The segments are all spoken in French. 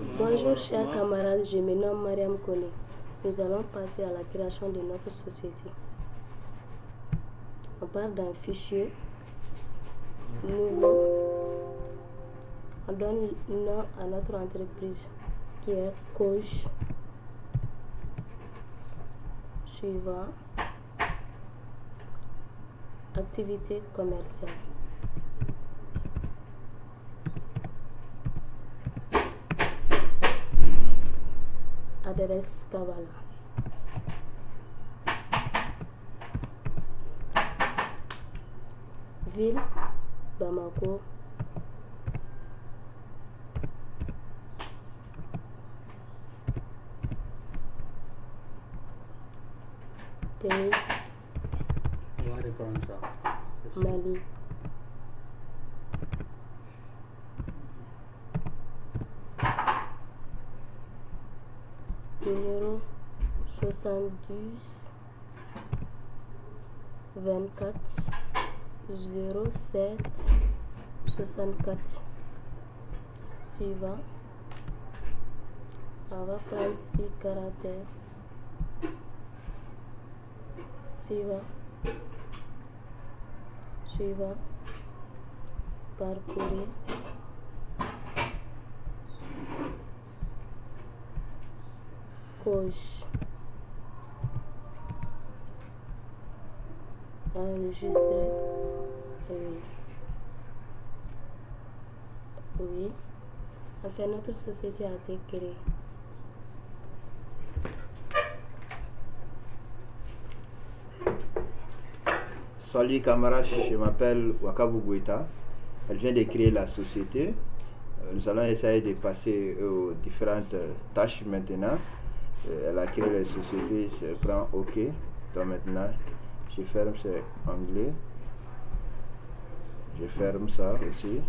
Bonjour chers camarades, je me nomme Mariam Kone. Nous allons passer à la création de notre société. On part d'un fichier nouveau. On donne nom à notre entreprise qui est Coach. Suivant, activité commerciale. Adresse Kavala. Ville Bamako. Pays Mali. Numéro 70 24 07 64. Suivant, on va prendre 6 caractères. Suivant, parcourir. Coach. Enregistrer. Oui. Enfin, notre société a été créée. Salut camarades, je m'appelle Wakabu Gueta. Elle vient de créer la société. Nous allons essayer de passer aux différentes tâches maintenant. Elle a créé la société, je prends OK. Donc maintenant, je ferme ce onglet. Je ferme ça aussi.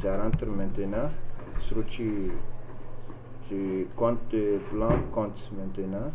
Je rentre maintenant. Structure. Je compte plan compte maintenant.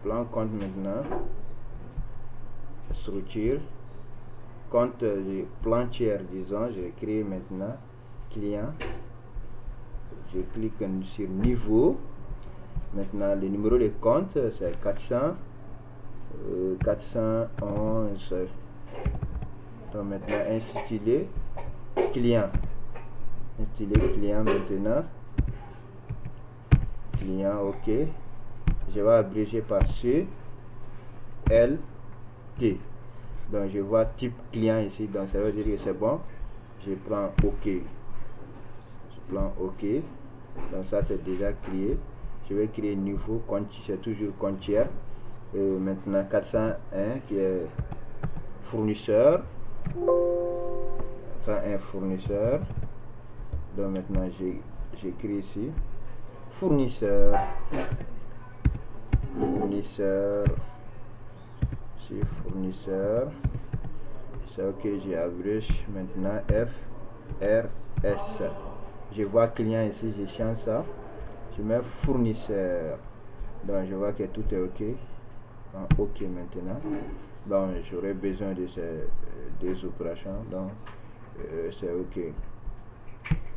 Plan compte maintenant. Structure. Compte plan tiers, disons, je crée maintenant. Client. Je clique sur niveau. Maintenant, le numéro de compte, c'est 411. Donc maintenant, intitulé client. Intitulé client maintenant. Client, OK. Je vais abréger par ce L T. Donc je vois type client ici, donc ça veut dire que c'est bon. Je prends OK. Je prends OK. Donc ça c'est déjà créé. Je vais créer nouveau compte, c'est toujours compte tiers. Maintenant 401 qui est fournisseur. 401 fournisseur. Donc maintenant j'écris ici fournisseur. Fournisseur, c'est OK, j'ai abrège maintenant FRS. Je vois client ici, je change ça, je mets fournisseur. Donc je vois que tout est OK. OK maintenant. Donc j'aurai besoin de ces deux opérations. Donc c'est OK.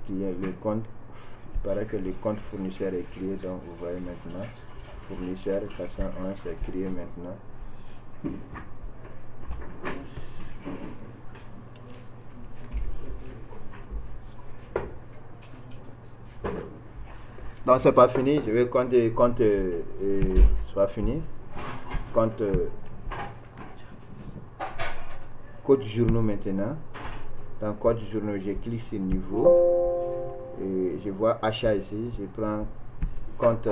Le compte, il paraît que le compte fournisseur est créé. Donc vous voyez maintenant fournisseur 401 c'est créé maintenant. Donc c'est pas fini, je vais compter c'est pas fini. Compte code journaux maintenant. Dans code journaux, je clique sur niveau et je vois achat ici. Je prends compte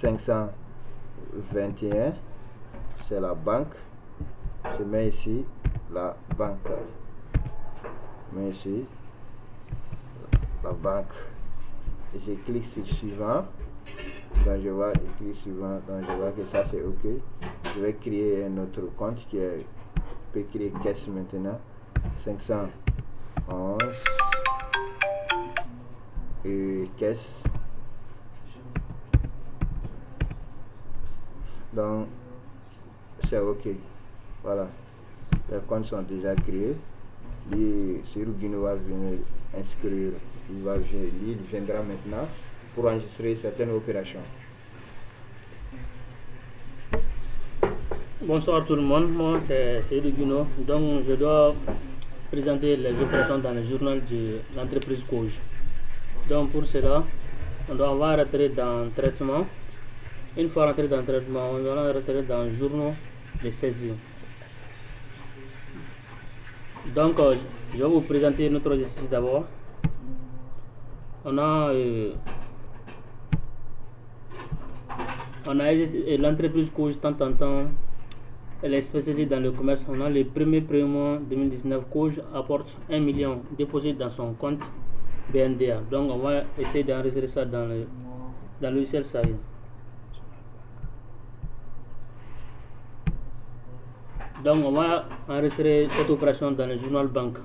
521, c'est la banque. Je mets ici la banque. Je mets ici la banque. Et je clique sur suivant. Donc je vois, je clique suivant. Donc je vois que ça c'est OK. Je vais créer un autre compte qui est, je peux créer caisse maintenant. 511 et caisse. Donc c'est OK. Voilà, les comptes sont déjà créés. Les Cyril Guino va venir inscrire. Il viendra maintenant pour enregistrer certaines opérations. Bonsoir tout le monde, moi c'est Seydou Guino, donc je dois présenter les opérations dans le journal de l'entreprise Cauge. Donc pour cela, on va rentrer dans le traitement. Une fois rentré dans le traitement, on va rentrer dans le journal de saisie. Donc je vais vous présenter notre exercice d'abord. On a l'entreprise Cauge tant en temps. Elle est spécialisée dans le commerce. On a le premier mois 2019. Cauge apporte 1 million déposé dans son compte BNDA. Donc on va essayer d'enregistrer ça dans le logiciel SAI. Donc on va enregistrer cette opération dans le journal banque.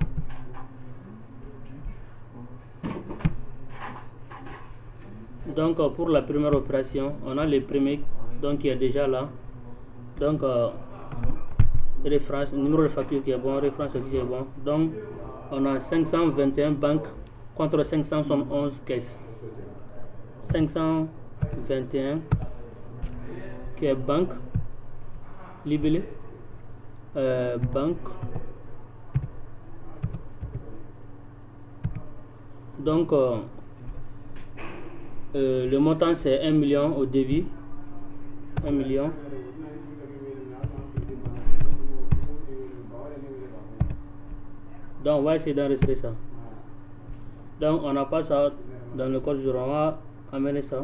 Donc pour la première opération, on a le premier donc qui est déjà là. Donc référence, numéro de facture qui est bon, référence qui est bon. Donc on a 521 banques contre 571 caisses. 521 qui est banque, libellé, banque. Donc le montant c'est 1 million au débit. 1 million. Donc on va essayer d'enregistrer ça. Donc on n'a pas ça dans le code jour. On va amener ça.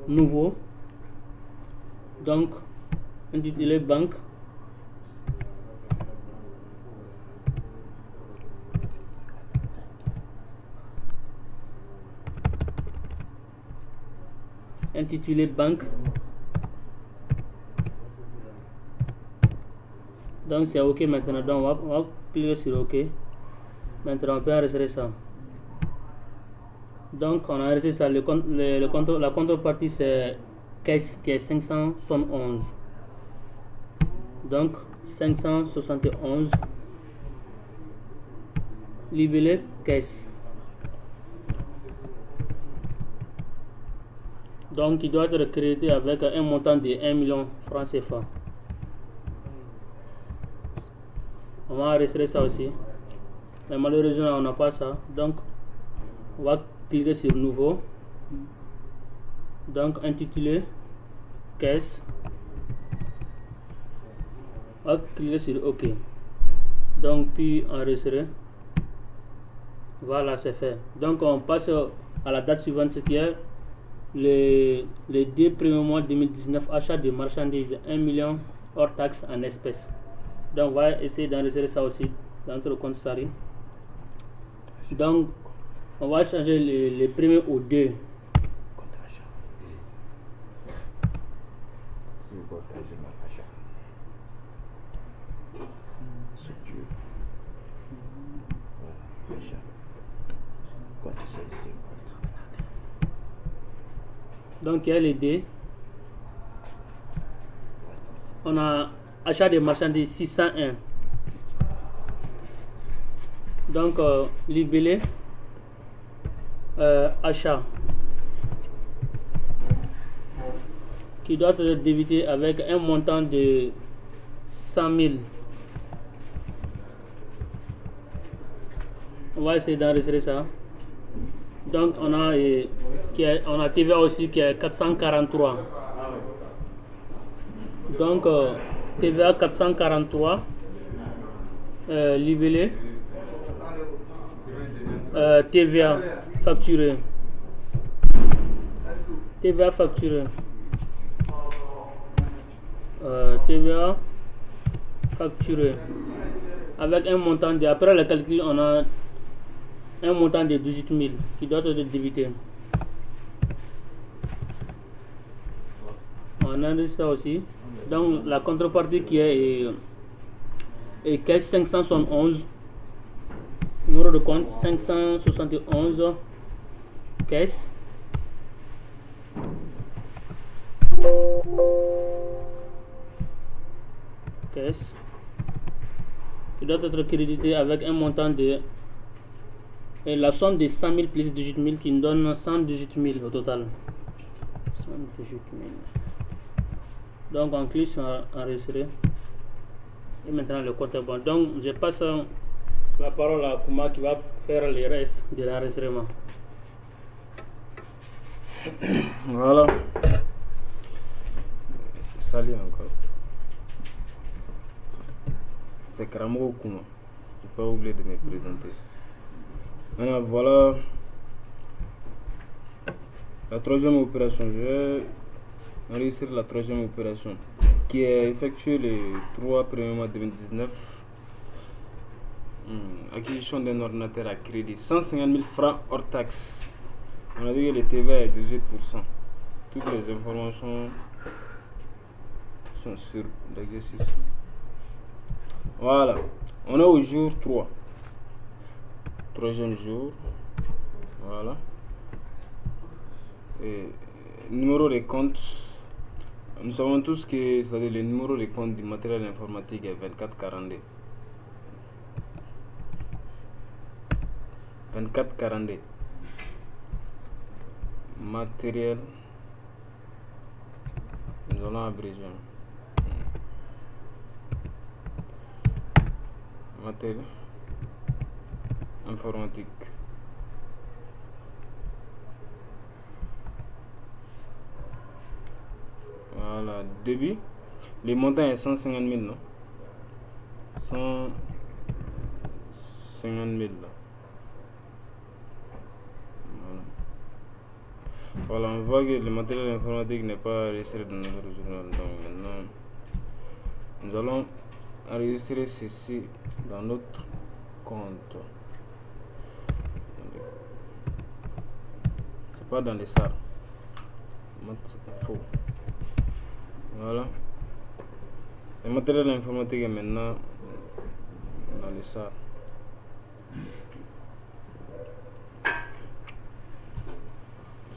Nouveau. Donc intitulé banque. Intitulé banque. Donc c'est OK maintenant. Donc on va cliquer sur OK. Maintenant on peut enregistrer ça. Donc on a enregistré ça. La contrepartie c'est caisse qui est 571. Donc 571 libellé caisse. Donc il doit être crédité avec un montant de 1 million francs CFA. On va enregistrer ça aussi. Mais malheureusement on n'a pas ça. Donc on va cliquer sur nouveau. Donc intitulé caisse. On va cliquer sur OK. Donc puis enregistrer. Voilà, c'est fait. Donc on passe à la date suivante, ce qui est les 2 premiers mois 2019, achat de marchandises 1 million hors taxe en espèces. Donc on va essayer d'enregistrer ça aussi dans notre compte SARI. Donc on va changer les premiers au 2. Donc il y a les deux. On a achat de marchandises 601. Donc libellé achat qui doit être débité avec un montant de 100 000. On va essayer d'enregistrer ça. Donc on a TVA aussi qui est 443. Donc TVA 443 libellé TVA facturé. TVA facturé. TVA facturé avec un montant de, après le calcul on a un montant de 18 000 qui doit être débité. On a ça aussi. Donc la contrepartie qui est caisse 571, numéro de compte 571 caisse. Caisse qui doit être crédité avec un montant de Et la somme de 100 000 plus 18 000 qui nous donne 118 000 au total. 118 000. Donc on clique sur enregistrer. Et maintenant le compte est bon. Donc je passe la parole à Kuma qui va faire le reste de l'enregistrement. Voilà. Salut encore. C'est Karamo Kuma. Je n'ai pas oublié de me présenter. Maintenant voilà la troisième opération. Je vais enregistrer la troisième opération qui est effectuée les 3 premiers mois 2019. Acquisition d'un ordinateur à crédit, 150 000 francs hors taxe. On a dit que le TVA est 18%. Toutes les informations sont sur l'exercice. Voilà, on est au jour 3. Troisième jour. Voilà. Et numéro de compte. Nous savons tous que c'est-à-dire le numéro de compte du matériel informatique est 2442. 2442. Matériel. Nous allons abréger. Matériel informatique. Voilà, débit. Le montant est 150 000, non? 150 000. Voilà, on voit que le matériel informatique n'est pas enregistré dans notre journal. Donc maintenant, nous allons enregistrer ceci dans notre compte. C'est pas dans les SAR. C'est faux. Voilà. Le matériel informatique est maintenant dans les SAR.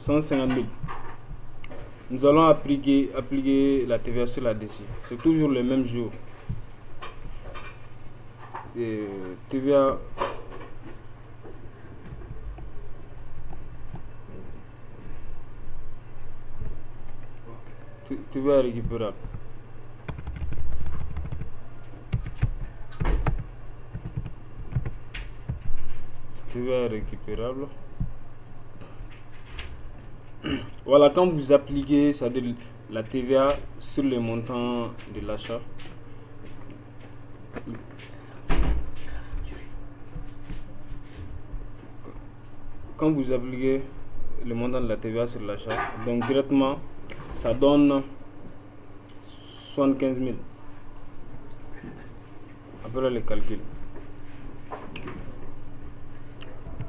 « 150 000. Nous allons appliquer la TVA sur là-dessus. C'est toujours le même jour. Et TVA récupérable. TVA récupérable. Voilà, quand vous appliquez, c'est-à-dire la TVA sur le montant de l'achat, quand vous appliquez le montant de la TVA sur l'achat, donc directement, ça donne 75 000 après le calcul.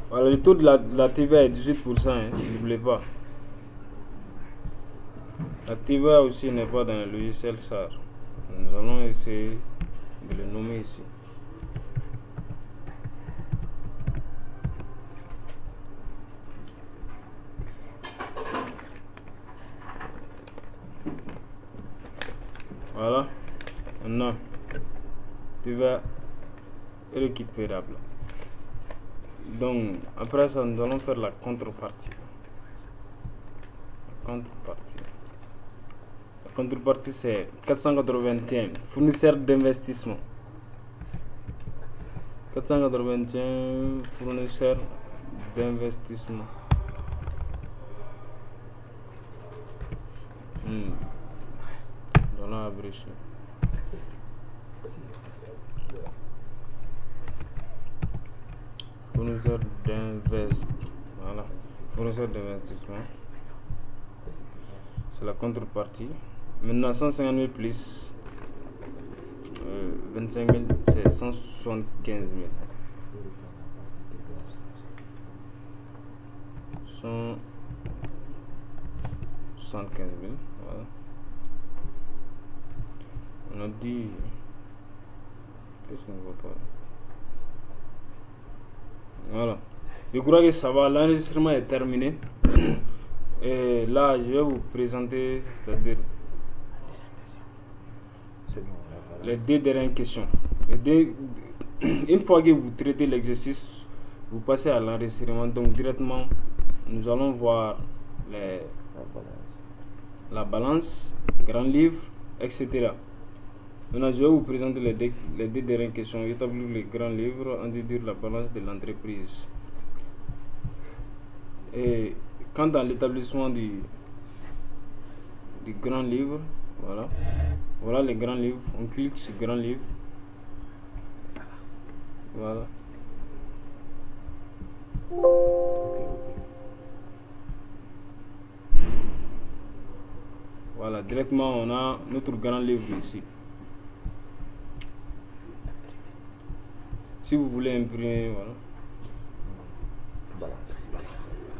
Voilà, le taux de la TVA est 18%, hein, n'oubliez pas. La TVA aussi n'est pas dans le logiciel SAR. Nous allons essayer de le nommer ici. Voilà. Maintenant, TVA récupérable. Donc, après ça, nous allons faire la contrepartie. La contrepartie, c'est 481, fournisseur d'investissement. 481, fournisseur d'investissement. Nous allons abréger. Fournisseur d'investissement. Voilà. Fournisseur d'investissement. C'est la contrepartie. Maintenant 150 000 plus 25 000, c'est 175 000. 175 000. Voilà. On a dit. Qu'est-ce qu'on ne voit pas? Voilà. Je crois que ça va. L'enregistrement est terminé. Et là, je vais vous présenter, c'est-à-dire les deux dernières questions. Une fois que vous traitez l'exercice, vous passez à l'enregistrement. Donc directement, nous allons voir la balance, grand livre, etc. Maintenant, je vais vous présenter les deux dernières questions. Établir le grand livre, en déduire la balance de l'entreprise. Et quant à l'établissement du grand livre, voilà les grands livres. On clique sur grand livre. Voilà. Voilà, directement on a notre grand livre ici. Si vous voulez imprimer, voilà.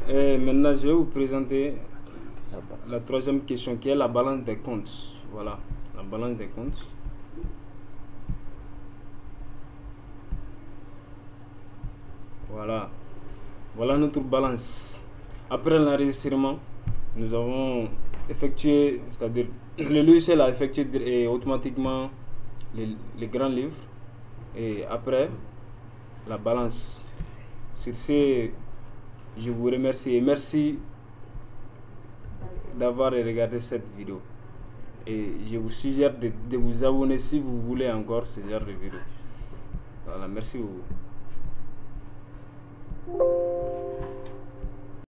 Et maintenant je vais vous présenter la troisième question qui est la balance des comptes. Voilà, la balance des comptes. Voilà notre balance. Après l'enregistrement, nous avons effectué, c'est-à-dire le logiciel a effectué automatiquement les grands livres. Et après la balance. Sur ce, je vous remercie et merci d'avoir regardé cette vidéo. Et je vous suggère de vous abonner si vous voulez encore ce genre de vidéo. Voilà, merci beaucoup.